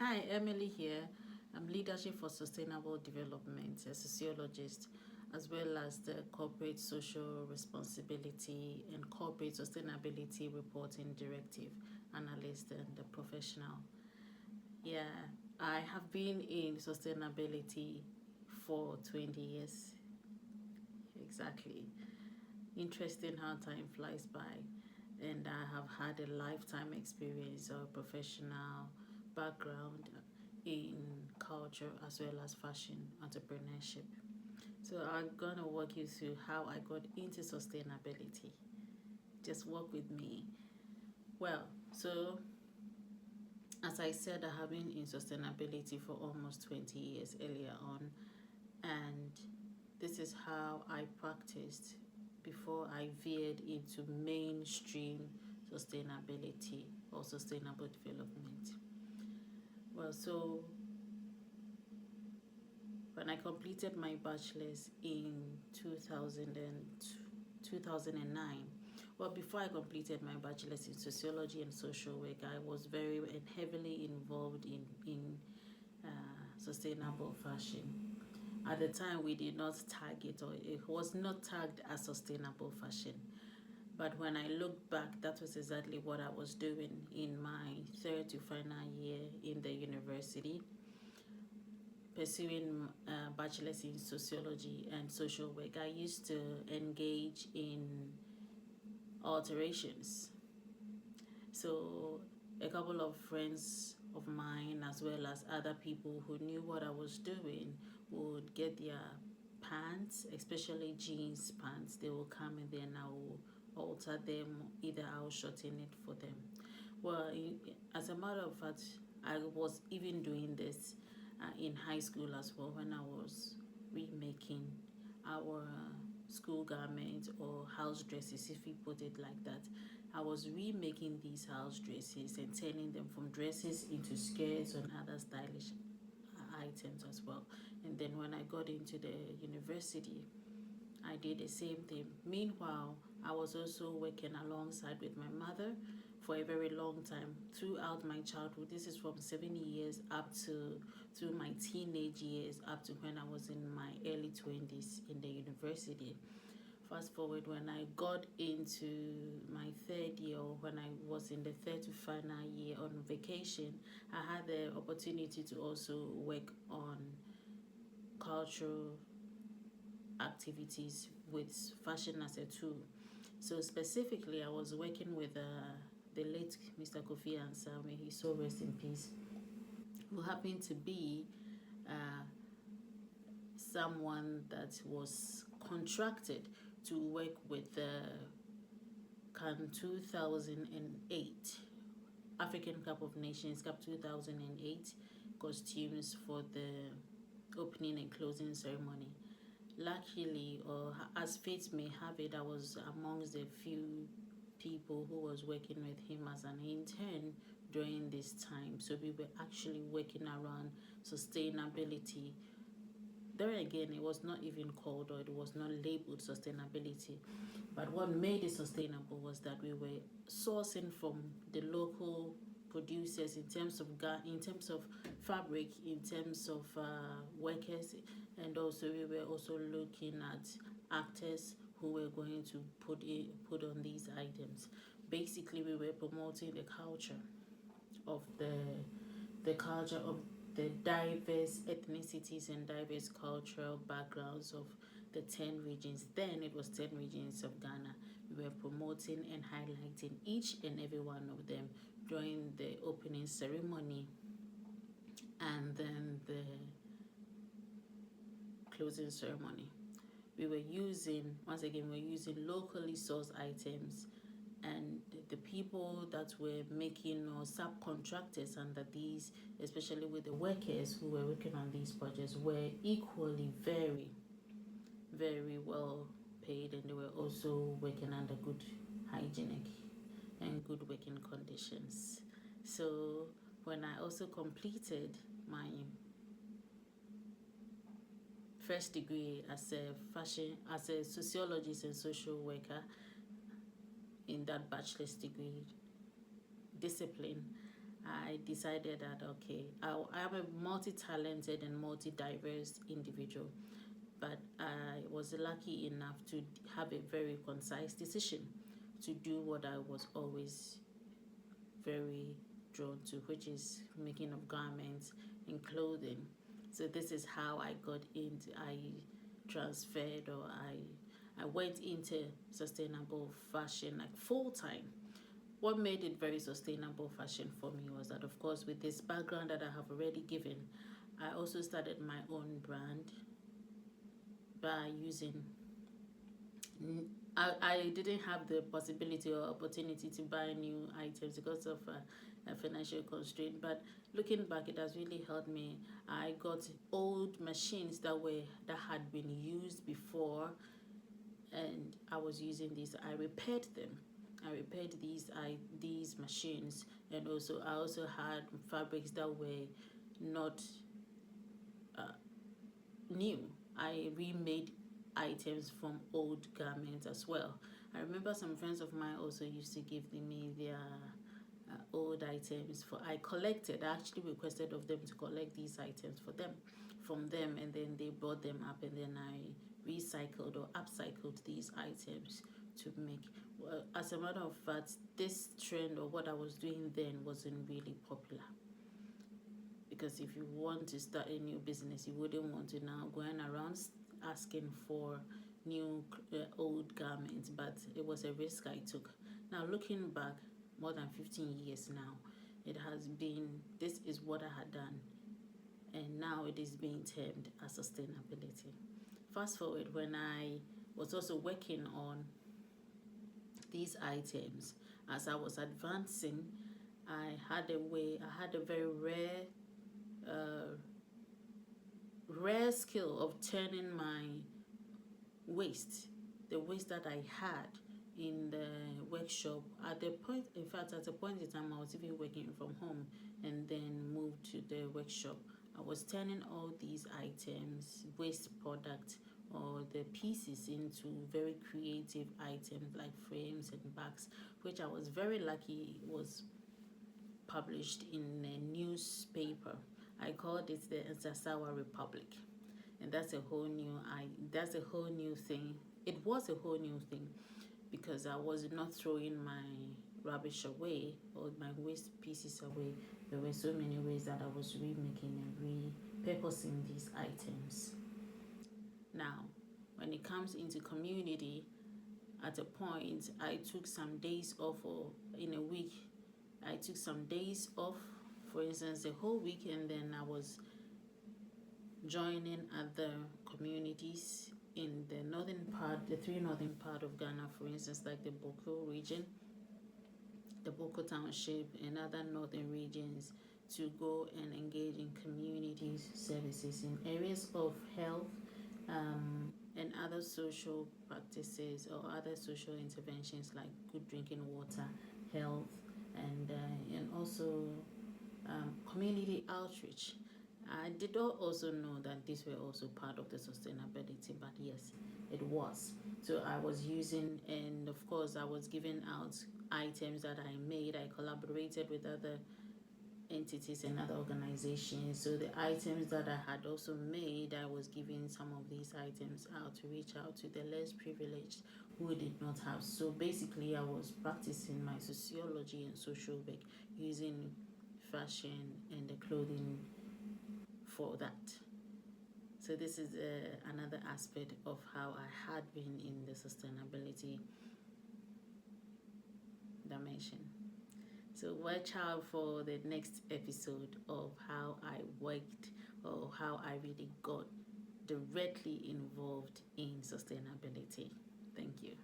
Hi, Emily here. I'm Leadership for Sustainable Development, a sociologist, as well as the Corporate Social Responsibility and Corporate Sustainability Reporting Directive analyst and a professional. Yeah, I have been in sustainability for 20 years. Exactly. Interesting how time flies by. And I have had a lifetime experience or professional background in culture as well as fashion entrepreneurship. So I'm gonna walk you through how I got into sustainability. Just walk with me. Well, so as I said, I have been in sustainability for almost 20 years earlier on, and this is how I practiced before I veered into mainstream sustainability or sustainable development. Well, so when I completed my bachelor's in 2009, well, before I completed my bachelor's in sociology and social work, I was very and heavily involved in sustainable fashion. At the time, we did not tag it, or it was not tagged as sustainable fashion. But when I look back, that was exactly what I was doing in my third to final year in the university, pursuing a bachelor's in sociology and social work. I used to engage in alterations. So a couple of friends of mine, as well as other people who knew what I was doing, would get their pants, especially jeans pants. They will come and then I will alter them. Either I'll shorten it for them. Well, as a matter of fact, I was even doing this in high school as well when I was remaking our school garments or house dresses, if we put it like that. I was remaking these house dresses and turning them from dresses into skirts and other stylish items as well. And then when I got into the university, I did the same thing. Meanwhile, I was also working alongside with my mother for a very long time throughout my childhood. This is from 7 years up to through my teenage years up to when I was in my early 20s in the university. Fast forward when I got into my third year, or when I was in the third to final year on vacation, I had the opportunity to also work on cultural activities with fashion as a tool. So specifically, I was working with the late Mr. Kofi Ansah, may he so rest in peace, who happened to be uh, someone that was contracted to work with the CAN 2008 African Cup of Nations Cup 2008 costumes for the opening and closing ceremony. Luckily, or as fate may have it, I was amongst the few people who was working with him as an intern during this time. So we were actually working around sustainability. There again, it was not even called, or it was not labeled sustainability. But what made it sustainable was that we were sourcing from the local producers in terms of in terms of fabric, in terms of workers, and also we were also looking at actors who were going to put on these items. Basically, we were promoting the culture of the culture of the diverse ethnicities and diverse cultural backgrounds of the 10 regions. Then it was 10 regions of Ghana. We were promoting and highlighting each and every one of them during the opening ceremony and then the closing ceremony. We were using, once again, we were using locally sourced items, and the people that were making or subcontractors under these, especially with the workers who were working on these projects, were equally very, very well paid, and they were also working under good hygienic and good working conditions. So when I also completed my first degree as a sociologist and social worker in that bachelor's degree discipline, I decided that okay, I am a multi-talented and multi-diverse individual, but I was lucky enough to have a very concise decision to do what I was always very drawn to, which is making of garments and clothing. So this is how I got into, I transferred, or I went into sustainable fashion like full time. What made it very sustainable fashion for me was that, of course, with this background that I have already given, I also started my own brand by using. I didn't have the possibility or opportunity to buy new items because of a financial constraint. But looking back, it has really helped me. I got old machines that had been used before, and I was using these. I repaired them. I repaired these machines, and also I also had fabrics that were not new. I remade items from old garments as well. I remember some friends of mine also used to give me their old items. I collected. I actually requested of them to collect these items from them, and then they brought them up, and then I recycled or upcycled these items to make. Well, as a matter of fact, this trend or what I was doing then wasn't really popular, because if you want to start a new business, you wouldn't want to now going around asking for new old garments. But it was a risk I took. Now looking back, more than 15 years now, it has been, this is what I had done, and now it is being termed as sustainability. Fast forward, when I was also working on these items, as I was advancing, I had a very rare skill of turning my waste, the waste that I had in the workshop. At the point, in fact, at a point in time, I was even working from home and then moved to the workshop. I was turning all these items, waste products, or the pieces, into very creative items like frames and bags, which I was very lucky was published in a newspaper. I called it the Nsasawa Republic, and that's a whole new thing. It was a whole new thing, because I was not throwing my rubbish away or my waste pieces away. There were so many ways that I was remaking and repurposing these items. Now, when it comes into community, at a point I took some days off, or in a week I took some days off, for instance the whole week, and then I was joining other communities in the three northern part of Ghana, for instance, like the Boko region, the Boko Township, and other northern regions, to go and engage in community services in areas of health, and other social practices or other social interventions like good drinking water, health, and also community outreach. I did not also know that these were also part of the sustainability, but yes, it was. So I was using, and of course, I was giving out items that I made. I collaborated with other entities and other organizations. So the items that I had also made, I was giving some of these items out to reach out to the less privileged who did not have. So basically, I was practicing my sociology and social work using fashion and the clothing for that. So this is another aspect of how I had been in the sustainability dimension. So watch out for the next episode of how I worked, or how I really got directly involved in sustainability. Thank you.